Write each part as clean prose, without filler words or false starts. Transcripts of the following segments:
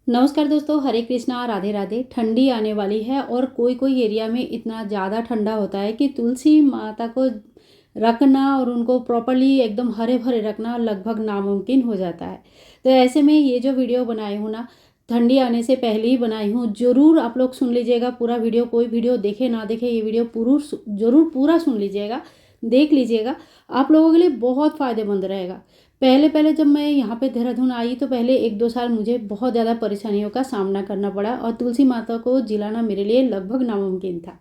नमस्कार दोस्तों, हरे कृष्णा, राधे राधे। ठंडी आने वाली है और कोई कोई एरिया में इतना ज़्यादा ठंडा होता है कि तुलसी माता को रखना और उनको प्रॉपरली एकदम हरे भरे रखना लगभग नामुमकिन हो जाता है। तो ऐसे में ये जो वीडियो बनाई हूँ ना, ठंडी आने से पहले ही बनाई हूँ। ज़रूर आप लोग सुन लीजिएगा पूरा वीडियो। कोई वीडियो देखे ना देखे, ये वीडियो ज़रूर पूरा सुन लीजिएगा, देख लीजिएगा। आप लोगों के लिए बहुत फ़ायदेमंद रहेगा। पहले पहले जब मैं यहाँ पे देहरादून आई तो पहले 1-2 साल मुझे बहुत ज़्यादा परेशानियों का सामना करना पड़ा और तुलसी माता को जिलाना मेरे लिए लगभग नामुमकिन था।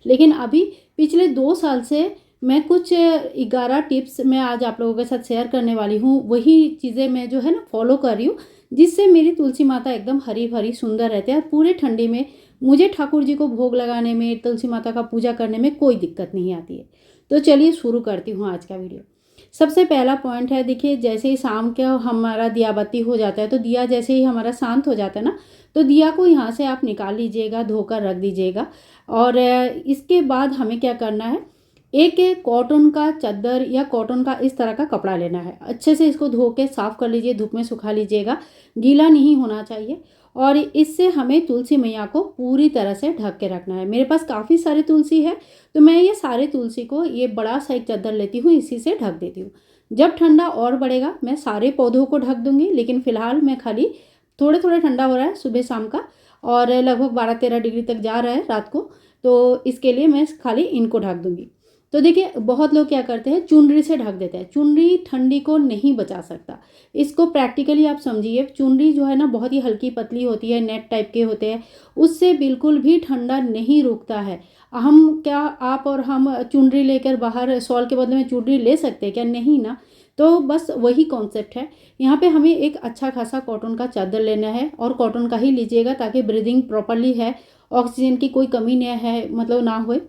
लेकिन अभी पिछले 2 साल से मैं कुछ 11 टिप्स मैं आज आप लोगों के साथ शेयर करने वाली हूँ। वही चीज़ें मैं जो है ना फॉलो कर रही हूँ, जिससे मेरी तुलसी माता एकदम हरी भरी सुंदर रहती है और पूरे ठंडी में मुझे ठाकुर जी को भोग लगाने में, तुलसी माता का पूजा करने में कोई दिक्कत नहीं आती है। तो चलिए शुरू करती हूँ आज का वीडियो। सबसे पहला पॉइंट है, देखिए जैसे ही शाम का हमारा दिया बत्ती हो जाता है तो दिया जैसे ही हमारा शांत हो जाता है ना, तो दिया को यहाँ से आप निकाल लीजिएगा, धोकर रख दीजिएगा। और इसके बाद हमें क्या करना है, एक कॉटन का चादर या कॉटन का इस तरह का कपड़ा लेना है। अच्छे से इसको धो के साफ़ कर लीजिए, धूप में सुखा लीजिएगा, गीला नहीं होना चाहिए। और इससे हमें तुलसी मैया को पूरी तरह से ढक के रखना है। मेरे पास काफ़ी सारे तुलसी है, तो मैं ये सारे तुलसी को ये बड़ा सा एक चादर लेती हूँ, इसी से ढक देती हूँ। जब ठंडा और बढ़ेगा मैं सारे पौधों को ढक दूंगी, लेकिन फ़िलहाल मैं खाली थोड़े थोड़े ठंडा हो रहा है सुबह शाम का, और लगभग 12-13 डिग्री तक जा रहा है रात को, तो इसके लिए मैं खाली इनको ढक दूंगी। तो देखिए बहुत लोग क्या करते हैं, चुनरी से ढक देते हैं। चुनरी ठंडी को नहीं बचा सकता। इसको प्रैक्टिकली आप समझिए। चुनरी जो है ना बहुत ही हल्की पतली होती है, नेट टाइप के होते हैं, उससे बिल्कुल भी ठंडा नहीं रुकता है। हम क्या, आप और हम चुनरी लेकर बाहर शॉल के बदले में चुनरी ले सकते हैं क्या? नहीं ना। तो बस वही कॉन्सेप्ट है। यहाँ पे हमें एक अच्छा खासा कॉटन का चादर लेना है, और कॉटन का ही लीजिएगा ताकि ब्रीदिंग प्रॉपरली है, ऑक्सीजन की कोई कमी नहीं है, मतलब ना हो।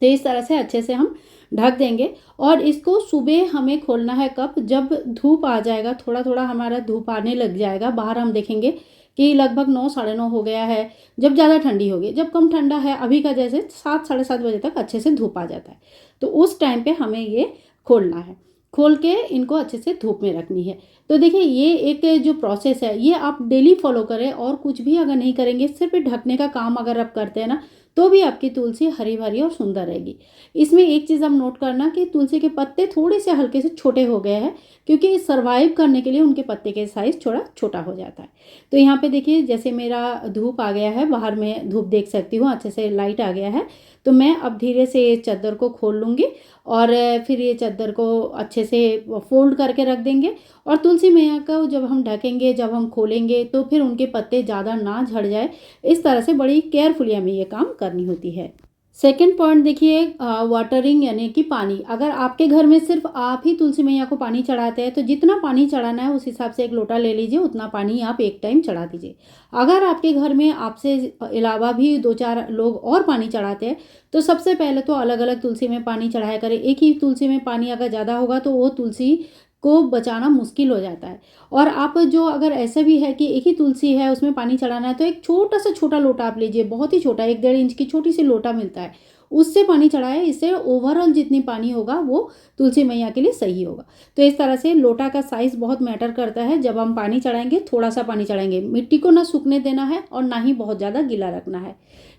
तो इस तरह से अच्छे से हम ढक देंगे। और इसको सुबह हमें खोलना है कब, जब धूप आ जाएगा, थोड़ा थोड़ा हमारा धूप आने लग जाएगा, बाहर हम देखेंगे कि लगभग 9-9:30 हो गया है। जब ज़्यादा ठंडी होगी, जब कम ठंडा है अभी का जैसे 7-7:30 बजे तक अच्छे से धूप आ जाता है, तो उस टाइम पे हमें ये खोलना है। खोल के इनको अच्छे से धूप में रखनी है। तो देखिए ये एक जो प्रोसेस है ये आप डेली फॉलो करें, और कुछ भी अगर नहीं करेंगे, सिर्फ ढकने का काम अगर आप करते हैं ना, तो भी आपकी तुलसी हरी भरी और सुंदर रहेगी। इसमें एक चीज़ आप नोट करना कि तुलसी के पत्ते थोड़े से हल्के से छोटे हो गए हैं, क्योंकि सर्वाइव करने के लिए उनके पत्ते के साइज़ थोड़ा छोटा हो जाता है। तो यहाँ पे देखिए जैसे मेरा धूप आ गया है, बाहर में धूप देख सकती हूँ, अच्छे से लाइट आ गया है। तो मैं अब धीरे से ये चादर को खोल लूँगी, और फिर ये चादर को अच्छे से फोल्ड करके रख देंगे। और तुलसी मैया को जब हम ढकेंगे, जब हम खोलेंगे, तो फिर उनके पत्ते ज़्यादा ना झड़ जाए, इस तरह से बड़ी केयरफुली हमें ये काम करनी होती है। सेकेंड पॉइंट देखिए, वाटरिंग यानी कि पानी। अगर आपके घर में सिर्फ आप ही तुलसी मैया को पानी चढ़ाते हैं, तो जितना पानी चढ़ाना है उस हिसाब से एक लोटा ले लीजिए, उतना पानी आप एक टाइम चढ़ा दीजिए। अगर आपके घर में आपसे अलावा भी 2-4 लोग और पानी चढ़ाते हैं, तो सबसे पहले तो अलग अलग तुलसी में पानी चढ़ाया करें। एक ही तुलसी में पानी अगर ज़्यादा होगा तो वो तुलसी को बचाना मुश्किल हो जाता है। और आप जो, अगर ऐसा भी है कि एक ही तुलसी है उसमें पानी चढ़ाना है, तो एक छोटा सा छोटा लोटा आप लीजिए, बहुत ही छोटा, 1-1.5 इंच की छोटी सी लोटा मिलता है, उससे पानी चढ़ाए। इससे ओवरऑल जितनी पानी होगा वो तुलसी मैया के लिए सही होगा। तो इस तरह से लोटा का साइज़ बहुत मैटर करता है। जब हम पानी चढ़ाएंगे थोड़ा सा पानी चढ़ाएंगे, मिट्टी को ना सूखने देना है और ना ही बहुत ज़्यादा गीला रखना है।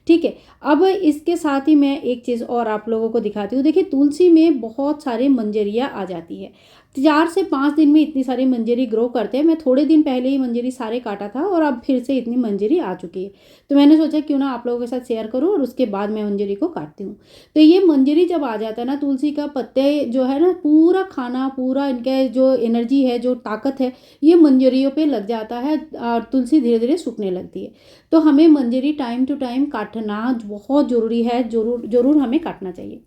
ठीक है। अब इसके साथ ही मैं एक चीज़ और आप लोगों को दिखाती हूँ। देखिए तुलसी में बहुत सारे मंजरियाँ आ जाती है। 4 से 5 दिन में इतनी सारी मंजरी ग्रो करते हैं। मैं थोड़े दिन पहले ही मंजरी सारे काटा था, और अब फिर से इतनी मंजरी आ चुकी है। तो मैंने सोचा क्यों ना आप लोगों के साथ शेयर करूं, और उसके बाद मैं मंजरी को काटती हूँ। तो ये मंजरी जब आ जाता है ना, तुलसी का पत्ते जो है ना, पूरा खाना, पूरा इनका जो एनर्जी है, जो ताकत है, ये मंजरियों पे लग जाता है, और तुलसी धीरे धीरे सूखने लगती है। तो हमें मंजरी टाइम टू टाइम काटना बहुत ज़रूरी है, ज़रूर ज़रूर हमें काटना चाहिए।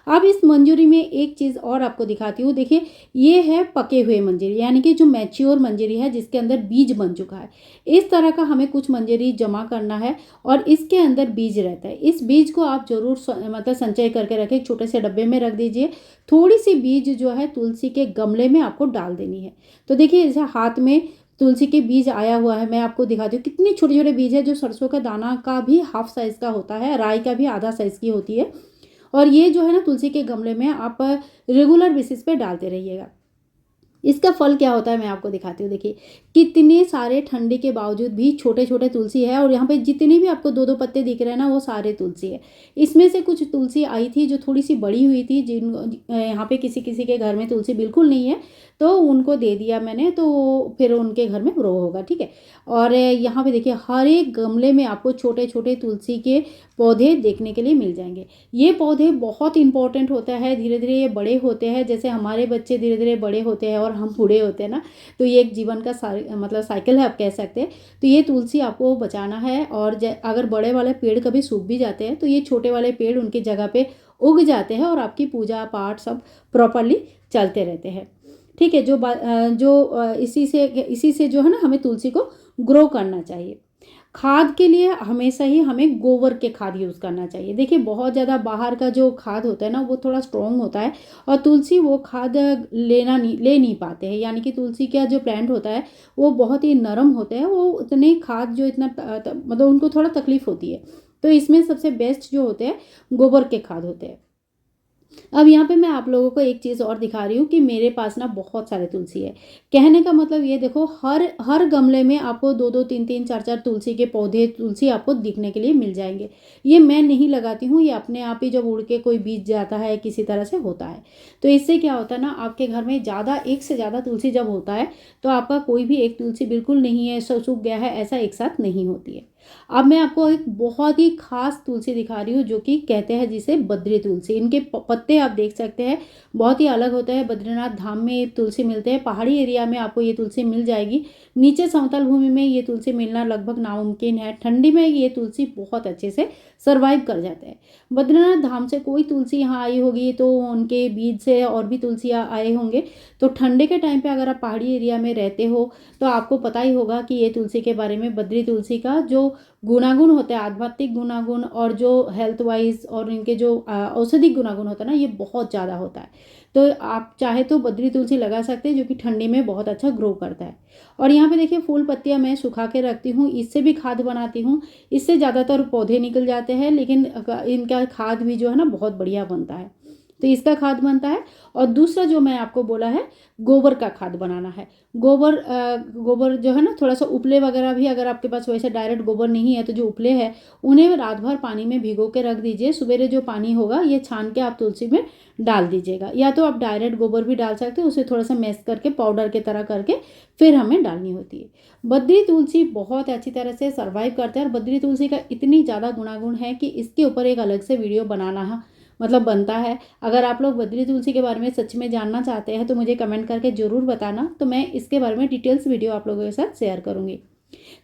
अब इस मंजरी में एक चीज़ और आपको दिखाती हूँ। देखिए ये है पके हुए मंजरी, यानी कि जो मैच्योर मंजरी है, जिसके अंदर बीज बन चुका है। इस तरह का हमें कुछ मंजरी जमा करना है, और इसके अंदर बीज रहता है। इस बीज को आप जरूर मतलब संचय करके रखें, एक छोटे से डब्बे में रख दीजिए। थोड़ी सी बीज जो है तुलसी के गमले में आपको डाल देनी है। तो देखिए जैसे हाथ में तुलसी के बीज आया हुआ है, मैं आपको दिखाती हूँ कितने छोटे छोटे बीज है, जो सरसों का दाना का भी हाफ साइज़ का होता है, राई का भी आधा साइज़ की होती है। और ये जो है ना तुलसी के गमले में आप रेगुलर बेसिस पे डालते रहिएगा। इसका फल क्या होता है मैं आपको दिखाती हूँ। देखिए कितने सारे ठंडी के बावजूद भी छोटे छोटे तुलसी है, और यहाँ पे जितने भी आपको दो दो पत्ते दिख रहे हैं ना, वो सारे तुलसी है। इसमें से कुछ तुलसी आई थी जो थोड़ी सी बड़ी हुई थी, जिन यहाँ पे किसी किसी के घर में तुलसी बिल्कुल नहीं है, तो उनको दे दिया मैंने, तो फिर उनके घर में ग्रो होगा, ठीक है। और यहाँ पे देखिए हर एक गमले में आपको छोटे छोटे तुलसी के पौधे देखने के लिए मिल जाएंगे। ये पौधे बहुत इंपॉर्टेंट होता है, धीरे धीरे ये बड़े होते हैं, जैसे हमारे बच्चे धीरे धीरे बड़े होते हैं और हम बूढ़े होते हैं ना, तो ये एक जीवन का मतलब साइकिल है, आप कह सकते हैं। तो ये तुलसी आपको बचाना है, और अगर बड़े वाले पेड़ कभी सूख भी जाते हैं तो ये छोटे वाले पेड़ उनकी जगह पे उग जाते हैं, और आपकी पूजा पाठ सब प्रॉपरली चलते रहते हैं, ठीक है। इसी से जो है ना, हमें तुलसी को ग्रो करना चाहिए। खाद के लिए हमेशा ही हमें गोबर के खाद यूज़ करना चाहिए। देखिए बहुत ज़्यादा बाहर का जो खाद होता है ना, वो थोड़ा स्ट्रॉन्ग होता है, और तुलसी वो खाद ले नहीं पाते हैं, यानी कि तुलसी का जो प्लांट होता है वो बहुत ही नरम होते हैं, वो उतने खाद जो इतना मतलब उनको थोड़ा तकलीफ होती है। तो इसमें सबसे बेस्ट जो होते हैं गोबर के खाद होते हैं। अब यहाँ पे मैं आप लोगों को एक चीज़ और दिखा रही हूँ कि मेरे पास ना बहुत सारे तुलसी है। कहने का मतलब ये देखो, हर हर गमले में आपको दो दो तीन तीन चार चार तुलसी के पौधे, तुलसी आपको दिखने के लिए मिल जाएंगे। ये मैं नहीं लगाती हूँ, ये अपने आप ही जब उड़ के कोई बीज जाता है किसी तरह से होता है। तो इससे क्या होता है ना, आपके घर में ज़्यादा, एक से ज़्यादा तुलसी जब होता है तो आपका कोई भी एक तुलसी बिल्कुल नहीं है, सूख गया है, ऐसा एक साथ नहीं होती है। अब मैं आपको एक बहुत ही खास तुलसी दिखा रही हूँ, जो कि कहते हैं जिसे बद्री तुलसी। इनके पत्ते आप देख सकते हैं बहुत ही अलग होता है। बद्रीनाथ धाम में ये तुलसी मिलते हैं, पहाड़ी एरिया में आपको ये तुलसी मिल जाएगी, नीचे समतल भूमि में ये तुलसी मिलना लगभग नामुमकिन है। ठंडी में ये तुलसी बहुत अच्छे से सर्वाइव कर जाते हैं। बद्रीनाथ धाम से कोई तुलसी यहाँ आई होगी तो उनके बीज से और भी तुलसियाँ आए होंगे। तो ठंडे के टाइम पे अगर आप पहाड़ी एरिया में रहते हो तो आपको पता ही होगा कि ये तुलसी के बारे में, बद्री तुलसी का जो गुणागुण होते हैं, आध्यात्मिक गुणागुण और जो हेल्थ वाइज और इनके जो औषधिक गुणागुण होता है ना, ये बहुत ज़्यादा होता है। तो आप चाहे तो बद्री तुलसी लगा सकते हैं, जो कि ठंडी में बहुत अच्छा ग्रो करता है। और यहाँ पे देखिए फूल पत्तियाँ मैं सुखा के रखती हूँ, इससे भी खाद बनाती हूँ। इससे ज़्यादातर पौधे निकल जाते हैं, लेकिन इनका खाद भी जो है ना बहुत बढ़िया बनता है। तो इसका खाद बनता है। और दूसरा जो मैं आपको बोला है, गोबर का खाद बनाना है। गोबर जो है ना, थोड़ा सा उपले वगैरह भी, अगर आपके पास वैसे डायरेक्ट गोबर नहीं है तो जो उपले है उन्हें रात भर पानी में भिगो के रख दीजिए। सवेरे जो पानी होगा ये छान के आप तुलसी में डाल दीजिएगा, या तो आप डायरेक्ट गोबर भी डाल सकते हैं, उसे थोड़ा सा मैश करके पाउडर की तरह करके फिर हमें डालनी होती है। बद्री तुलसी बहुत अच्छी तरह से सर्वाइव करता है, और बद्री तुलसी का इतनी ज़्यादा गुणागुण है कि इसके ऊपर एक अलग से वीडियो बनाना मतलब बनता है। अगर आप लोग बद्री तुलसी के बारे में सच में जानना चाहते हैं तो मुझे कमेंट करके ज़रूर बताना, तो मैं इसके बारे में डिटेल्स वीडियो आप लोगों के साथ शेयर करूँगी।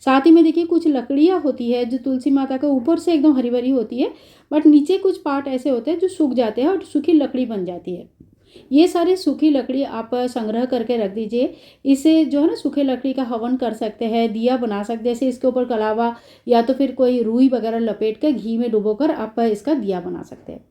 साथ ही में देखिए कुछ लकड़ियाँ होती है जो तुलसी माता के ऊपर से एकदम हरी भरी होती है, बट नीचे कुछ पार्ट ऐसे होते हैं जो सूख जाते हैं और सूखी लकड़ी बन जाती है। ये सारे सूखी लकड़ी आप संग्रह करके रख दीजिए। इसे जो है ना, सूखे लकड़ी का हवन कर सकते हैं, दिया बना सकते हैं। जैसे इसके ऊपर कलावा या तो फिर कोई रुई वगैरह लपेट कर घी में डुबोकर आप इसका दिया बना सकते हैं।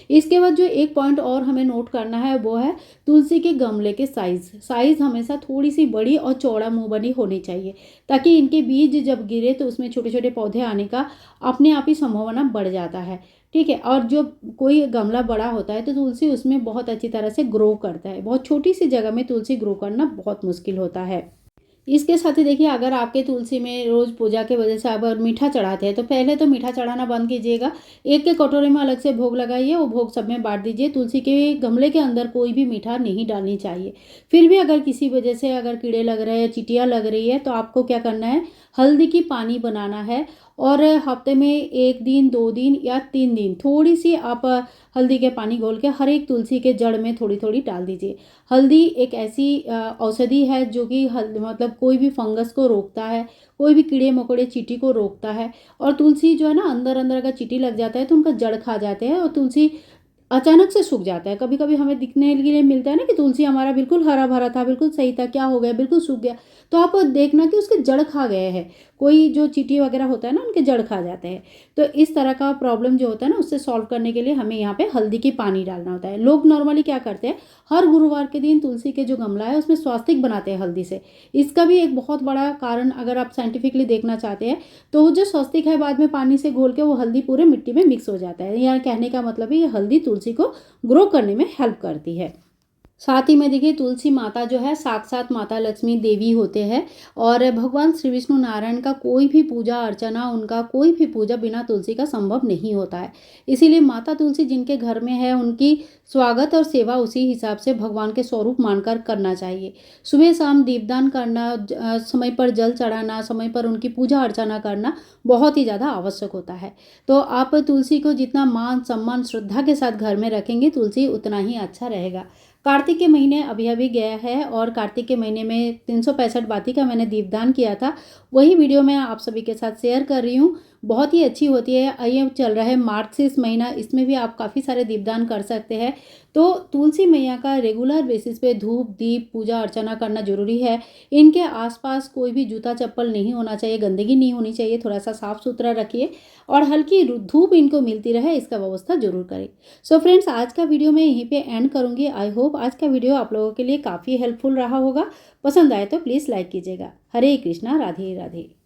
इसके बाद जो एक पॉइंट और हमें नोट करना है वो है तुलसी के गमले के साइज हमेशा थोड़ी सी बड़ी और चौड़ा मुंह बनी होनी चाहिए, ताकि इनके बीज जब गिरे तो उसमें छोटे छोटे पौधे आने का अपने आप ही संभावना बढ़ जाता है, ठीक है। और जो कोई गमला बड़ा होता है तो तुलसी उसमें बहुत अच्छी तरह से ग्रो करता है। बहुत छोटी सी जगह में तुलसी ग्रो करना बहुत मुश्किल होता है। इसके साथ ही देखिए, अगर आपके तुलसी में रोज़ पूजा की वजह से आप अगर मीठा चढ़ाते हैं तो पहले तो मीठा चढ़ाना बंद कीजिएगा। एक के कटोरे में अलग से भोग लगाइए, वो भोग सब में बांट दीजिए। तुलसी के गमले के अंदर कोई भी मीठा नहीं डालनी चाहिए। फिर भी अगर किसी वजह से अगर कीड़े लग रहे हैं, चींटियाँ लग रही है, तो आपको क्या करना है, हल्दी की पानी बनाना है, और हफ्ते में 1 दिन 2 दिन या 3 दिन थोड़ी सी आप हल्दी के पानी घोल के हर एक तुलसी के जड़ में थोड़ी थोड़ी डाल दीजिए। हल्दी एक ऐसी औषधि है जो कि मतलब कोई भी फंगस को रोकता है, कोई भी कीड़े मकोड़े चींटी को रोकता है। और तुलसी जो है ना, अंदर अंदर अगर चींटी लग जाता है तो उनका जड़ खा जाते हैं और तुलसी अचानक से सूख जाता है। कभी कभी हमें दिखने के लिए मिलता है ना कि तुलसी हमारा बिल्कुल हरा भरा था, बिल्कुल सही था, क्या हो गया, बिल्कुल सूख गया। तो आप देखना कि उसके जड़ खा गए हैं, कोई जो चींटी वगैरह होता है ना, उनके जड़ खा जाते हैं। तो इस तरह का प्रॉब्लम जो होता है ना, उससे सॉल्व करने के लिए हमें यहाँ पे हल्दी की पानी डालना होता है। लोग नॉर्मली क्या करते हैं, हर गुरुवार के दिन तुलसी के जो गमला है उसमें स्वास्तिक बनाते हैं हल्दी से। इसका भी एक बहुत बड़ा कारण अगर आप साइंटिफिकली देखना चाहते हैं तो वो जो स्वस्तिक है बाद में पानी से घोल के वो हल्दी पूरे मिट्टी में मिक्स हो जाता है। यहाँ कहने का मतलब है ये हल्दी तुलसी को ग्रो करने में हेल्प करती है। साथ ही में देखिए तुलसी माता जो है साक्षात माता लक्ष्मी देवी होते हैं और भगवान श्री विष्णु नारायण का कोई भी पूजा अर्चना, उनका कोई भी पूजा बिना तुलसी का संभव नहीं होता है। इसीलिए माता तुलसी जिनके घर में है उनकी स्वागत और सेवा उसी हिसाब से भगवान के स्वरूप मानकर करना चाहिए। सुबह शाम दीपदान करना, समय पर जल चढ़ाना, समय पर उनकी पूजा अर्चना करना बहुत ही ज़्यादा आवश्यक होता है। तो आप तुलसी को जितना मान सम्मान श्रद्धा के साथ घर में रखेंगे, तुलसी उतना ही अच्छा रहेगा। कार्तिक के महीने अभी अभी गया है और कार्तिक के महीने में 365 बाती का मैंने दीपदान किया था, वही वीडियो मैं आप सभी के साथ शेयर कर रही हूँ। बहुत ही अच्छी होती है। ये चल रहा है मार्च से इस महीना, इसमें भी आप काफ़ी सारे दीपदान कर सकते हैं। तो तुलसी मैया का रेगुलर बेसिस पे धूप दीप पूजा अर्चना करना जरूरी है। इनके आसपास कोई भी जूता चप्पल नहीं होना चाहिए, गंदगी नहीं होनी चाहिए, थोड़ा सा साफ सुथरा रखिए और हल्की धूप इनको मिलती रहे, इसका व्यवस्था जरूर करें। सो फ्रेंड्स, आज का वीडियो मैं यहीं पे एंड करूंगी। आई होप आज का वीडियो आप लोगों के लिए काफ़ी हेल्पफुल रहा होगा। पसंद आए तो प्लीज़ लाइक कीजिएगा। हरे कृष्णा, राधे राधे।